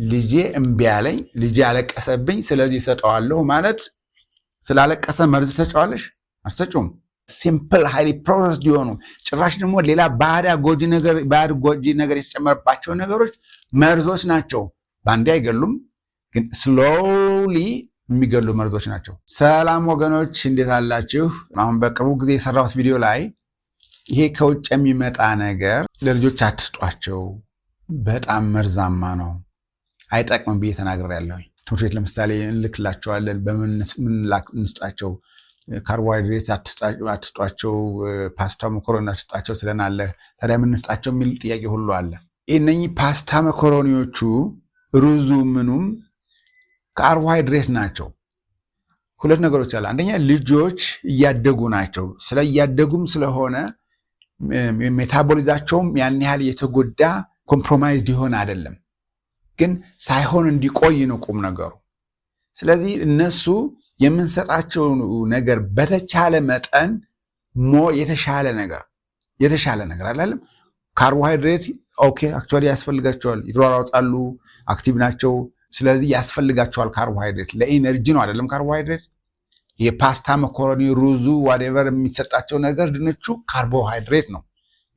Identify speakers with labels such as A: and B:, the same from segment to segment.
A: ልጄ እምቢ አለኝ፣ ልጄ አለቀሰብኝ፣ ስለዚህ ሰጠዋለሁ ማለት ስላለቀሰ መርዝ ተጫዋለሽ አትሰጪውም። ሲምፕል ሃይሊ ፕሮሰስድ የሆኑ ጭራሽ ደግሞ ሌላ ባዕድ ጎጂ ነገር የተጨመረባቸው ነገሮች መርዞች ናቸው። በአንዴ አይገሉም፣ ግን ስሎሊ የሚገሉ መርዞች ናቸው። ሰላም ወገኖች እንዴት አላችሁ? አሁን በቅርቡ ጊዜ የሰራሁት ቪዲዮ ላይ ይሄ ከውጭ የሚመጣ ነገር ለልጆች አትስጧቸው፣ በጣም መርዛማ ነው፣ አይጠቅምም ብዬ ተናግሬያለሁ። ትምህርት ቤት ለምሳሌ እንልክላቸዋለን፣ በምን እንስጣቸው? ካርቦሃይድሬት አትስጧቸው፣ ፓስታ መኮሮኒ አትስጧቸው ትለናለህ። ታዲያ የምንስጣቸው የሚል ጥያቄ ሁሉ አለ። እነኚህ ፓስታ መኮሮኒዎቹ ሩዙ ምኑም ካርቦሃይድሬት ናቸው። ሁለት ነገሮች አለ። አንደኛ ልጆች እያደጉ ናቸው። ስለ እያደጉም ስለሆነ ሜታቦሊዛቸውም ያን ያህል የተጎዳ ኮምፕሮማይዝድ ይሆን አይደለም፣ ግን ሳይሆን እንዲቆይ ነው ቁም ነገሩ። ስለዚህ እነሱ የምንሰጣቸው ነገር በተቻለ መጠን የተሻለ ነገር አላለም። ካርቦሃይድሬት ኦኬ አክቹዋሊ ያስፈልጋቸዋል፣ ይሯሯጣሉ፣ አክቲቭ ናቸው። ስለዚህ ያስፈልጋቸዋል ካርቦሃይድሬት ለኢነርጂ ነው አይደለም? ካርቦሃይድሬት የፓስታ መኮሮኒ፣ ሩዙ፣ ዋቴቨር የሚሰጣቸው ነገር ድንቹ ካርቦሃይድሬት ነው።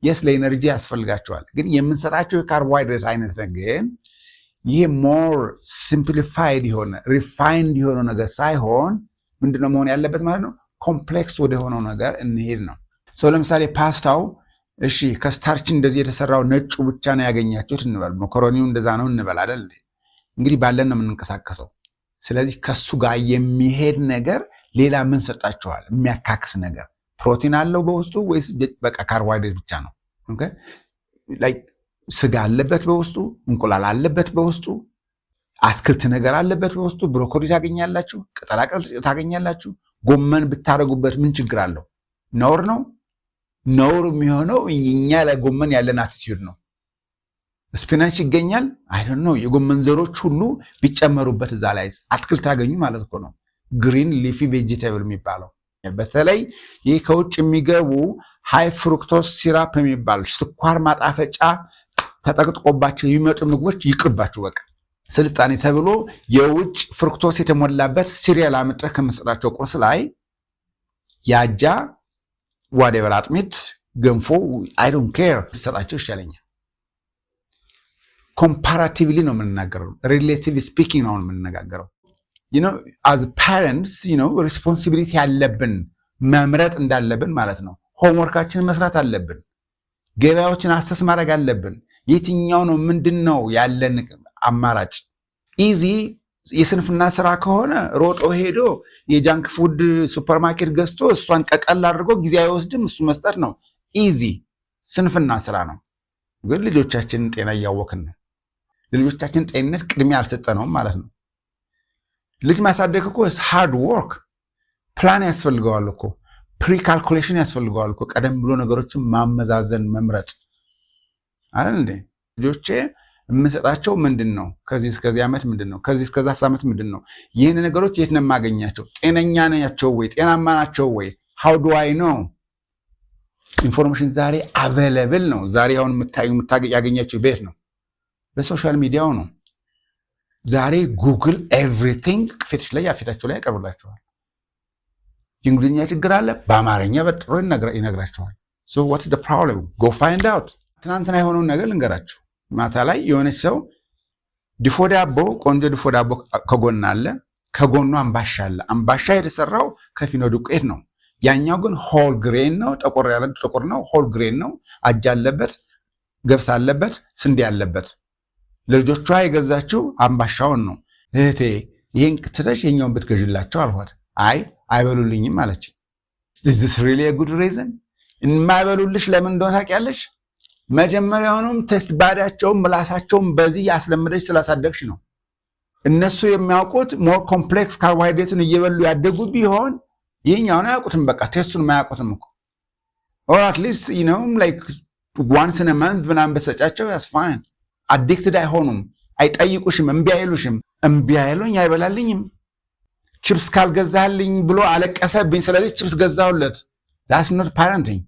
A: የስ ለኢነርጂ ያስፈልጋቸዋል። ግን የምንሰጣቸው የካርቦሃይድሬት አይነት ግን ይህ ሞር ሲምፕሊፋይድ የሆነ ሪፋይንድ የሆነ ነገር ሳይሆን ምንድነው መሆን ያለበት ማለት ነው? ኮምፕሌክስ ወደ ሆነው ነገር እንሄድ ነው። ለምሳሌ ፓስታው እሺ ከስታርች እንደዚህ የተሰራው ነጩ ብቻ ነው ያገኛችሁት እንበል፣ መኮሮኒው እንደዛ ነው እንበል አይደል? እንግዲህ ባለን ነው የምንንቀሳቀሰው። ስለዚህ ከሱ ጋር የሚሄድ ነገር ሌላ ምን ሰጣችኋል? የሚያካክስ ነገር ፕሮቲን አለው በውስጡ ወይስ በቃ ካርቦሃይድሬት ብቻ ነው? ኦኬ ላይክ ስጋ አለበት በውስጡ፣ እንቁላል አለበት በውስጡ፣ አትክልት ነገር አለበት በውስጡ። ብሮኮሊ ታገኛላችሁ፣ ቅጠላቅጠል ታገኛላችሁ። ጎመን ብታረጉበት ምን ችግር አለው? ነውር ነው? ነውር የሚሆነው እኛ ላይ ጎመን ያለን አቲቲዩድ ነው። ስፒናች ይገኛል አይደል ነው። የጎመን ዘሮች ሁሉ ቢጨመሩበት እዛ ላይ አትክልት ታገኙ ማለት እኮ ነው። ግሪን ሊፊ ቬጂቴብል የሚባለው በተለይ ይህ ከውጭ የሚገቡ ሃይ ፍሩክቶስ ሲራፕ የሚባል ስኳር ማጣፈጫ ተጠቅጥቆባቸው የሚመጡ ምግቦች ይቅርባችሁ። በቃ ስልጣኔ ተብሎ የውጭ ፍሩክቶስ የተሞላበት ሲሪያል አምጥተህ ከምትሰጣቸው ቁርስ ላይ ያጃ ዋቴቨር አጥሚት፣ ገንፎ አይ ዶንት ኬር ትሰጣቸው ይሻለኛል። ኮምፓራቲቭሊ ነው የምንናገረው፣ ሪሌቲቭ ስፒኪንግ ነው የምንነጋገረው። አዝ ፓረንትስ ሪስፖንሲቢሊቲ ያለብን መምረጥ እንዳለብን ማለት ነው። ሆምወርካችንን መስራት አለብን። ገበያዎችን አሰስ ማድረግ አለብን። የትኛው ነው ምንድን ነው ያለን አማራጭ? ኢዚ የስንፍና ስራ ከሆነ ሮጦ ሄዶ የጃንክ ፉድ ሱፐርማርኬት ገዝቶ እሷን ቀቀል አድርጎ ጊዜ አይወስድም፣ እሱ መስጠት ነው። ኢዚ ስንፍና ስራ ነው። ግን ልጆቻችንን ጤና እያወክን ነው። ለልጆቻችን ጤንነት ቅድሚያ አልሰጠነውም ማለት ነው። ልጅ ማሳደግ እኮ ሃርድ ወርክ፣ ፕላን ያስፈልገዋል እኮ፣ ፕሪካልኩሌሽን ያስፈልገዋል እኮ። ቀደም ብሎ ነገሮችን ማመዛዘን መምረጥ አይደል እንዴ? ልጆቼ የምሰጣቸው ምንድን ነው? ከዚህ እስከዚህ ዓመት ምንድን ነው? ከዚህ እስከዛ ዓመት ምንድን ነው? ይህን ነገሮች የት ነው የማገኛቸው? ጤነኛ ናቸው ወይ? ጤናማ ናቸው ወይ? ሃው ዱ አይ ኖ? ኢንፎርሜሽን ዛሬ አቬለብል ነው። ዛሬ አሁን ያገኛቸው ቤት ነው፣ በሶሻል ሚዲያው ነው። ዛሬ ጉግል ኤቭሪቲንግ ፊታቸው ላይ ያቀርብላቸዋል። የእንግሊዝኛ ችግር አለ፣ በአማርኛ በጥሩ ይነግራቸዋል። ሶ ዋትስ ዘ ፕሮብለም? ጎ ፋይንድ አውት። ትናንትና የሆነውን ነገር ልንገራችሁ። ማታ ላይ የሆነች ሰው ድፎ ዳቦ፣ ቆንጆ ድፎ ዳቦ ከጎን አለ፣ ከጎኑ አምባሻ አለ። አምባሻ የተሰራው ከፊኖ ዱቄት ነው። ያኛው ግን ሆል ግሬን ነው። ጠቆር ያለ ጥቁር ነው። ሆል ግሬን ነው። አጃ አለበት፣ ገብስ አለበት፣ ስንዴ አለበት። ለልጆቿ የገዛችው አምባሻውን ነው። እህቴ ይህን ትተሽ የኛውን ብትገዥላቸው አልኋት። አይ አይበሉልኝም አለች። this really a good reason? የማይበሉልሽ ለምን እንደሆነ ታውቂያለሽ? መጀመሪያውንም ቴስት ባዳቸውም ምላሳቸውም በዚህ ያስለመደች ስላሳደግሽ ነው። እነሱ የሚያውቁት ሞር ኮምፕሌክስ ካርቦሃይድሬትን እየበሉ ያደጉ ቢሆን ይህኛውን አያውቁትም። በቃ ቴስቱን አያውቁትም እኮ። or at least like once in a month ምናምን በሰጫቸው that's fine። አዲክትድ አይሆኑም፣ አይጠይቁሽም፣ እምቢ አይሉሽም። እምቢ አይሉኝ አይበላልኝም፣ ቺፕስ ካልገዛልኝ ብሎ አለቀሰብኝ፣ ስለዚህ ቺፕስ ገዛውለት። that's not parenting።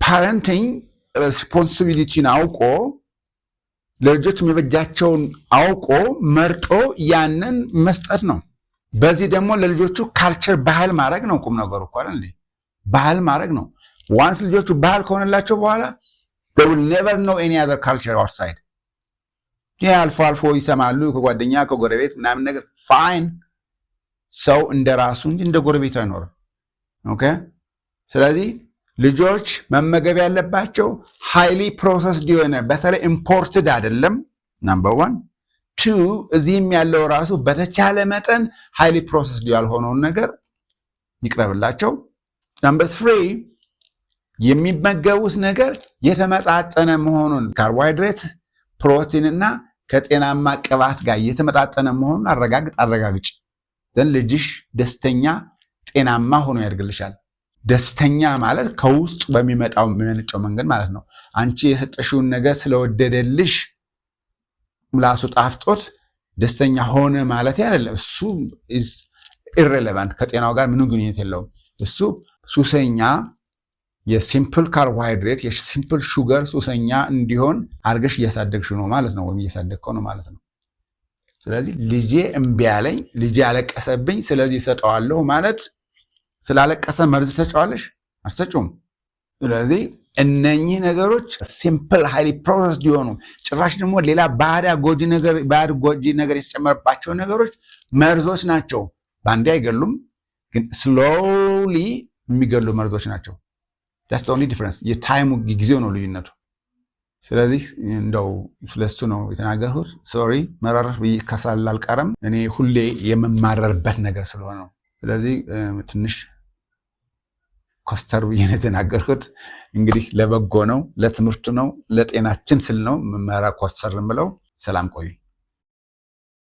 A: ፓረንቲንግ ሬስፖንሲቢሊቲን አውቆ ለልጆች የሚበጃቸውን አውቆ መርጦ ያንን መስጠት ነው። በዚህ ደግሞ ለልጆቹ ካልቸር ባህል ማድረግ ነው። ቁም ነገሩ እኮ አይደል? ባህል ማድረግ ነው። ዋንስ ልጆቹ ባህል ከሆነላቸው በኋላ they will never know any other culture outside። ይህ አልፎ አልፎ ይሰማሉ ከጓደኛ ከጎረቤት ምናምን ነገር ፋይን። ሰው እንደ ራሱ እንጂ እንደ ጎረቤቱ አይኖርም። ኦኬ። ስለዚህ ልጆች መመገብ ያለባቸው ሃይሊ ፕሮሰስድ የሆነ በተለይ ኢምፖርትድ አይደለም። ናምበር 1 2 እዚህም ያለው ራሱ በተቻለ መጠን ሃይሊ ፕሮሰስድ ያልሆነውን ነገር ይቅረብላቸው። ናምበር 3 የሚመገቡት ነገር የተመጣጠነ መሆኑን ካርቦሃይድሬት፣ ፕሮቲን እና ከጤናማ ቅባት ጋር የተመጣጠነ መሆኑን አረጋግጭ። ልጅሽ ደስተኛ ጤናማ ሆኖ ያድግልሻል። ደስተኛ ማለት ከውስጥ በሚመጣው የሚመነጨው መንገድ ማለት ነው። አንቺ የሰጠሽውን ነገር ስለወደደልሽ ምላሱ ጣፍጦት ደስተኛ ሆነ ማለት አይደለም። እሱ ኢሬሌቫንት ከጤናው ጋር ምንም ግንኙነት የለውም። እሱ ሱሰኛ የሲምፕል ካርቦሃይድሬት የሲምፕል ሹገር ሱሰኛ እንዲሆን አድርገሽ እያሳደግሽ ነው ማለት ነው፣ ወይም እያሳደግከው ነው ማለት ነው። ስለዚህ ልጄ እምቢ አለኝ፣ ልጄ አለቀሰብኝ፣ ስለዚህ እሰጠዋለሁ ማለት ስላለቀሰ መርዝ ተጫዋለሽ አትሰጪውም። ስለዚህ እነኚህ ነገሮች ሲምፕል ሃይሊ ፕሮሰስድ የሆኑ ጭራሽ ደግሞ ሌላ ባዕድ ጎጂ ነገር የተጨመረባቸው ነገሮች መርዞች ናቸው። በአንዴ አይገሉም፣ ግን ስሎሊ የሚገሉ መርዞች ናቸው። that's the only difference። የታይሙ ጊዜው ነው ልዩነቱ። ስለዚህ እንደው ስለሱ ነው የተናገርኩት። ሶሪ መራር ከሳል አልቀረም። እኔ ሁሌ የምማረርበት ነገር ስለሆነ ነው። ስለዚህ ትንሽ ኮስተር ብዬ ነው የተናገርኩት። እንግዲህ ለበጎ ነው፣ ለትምህርት ነው፣ ለጤናችን ስል ነው መመራ ኮስተር ብለው። ሰላም ቆዩ።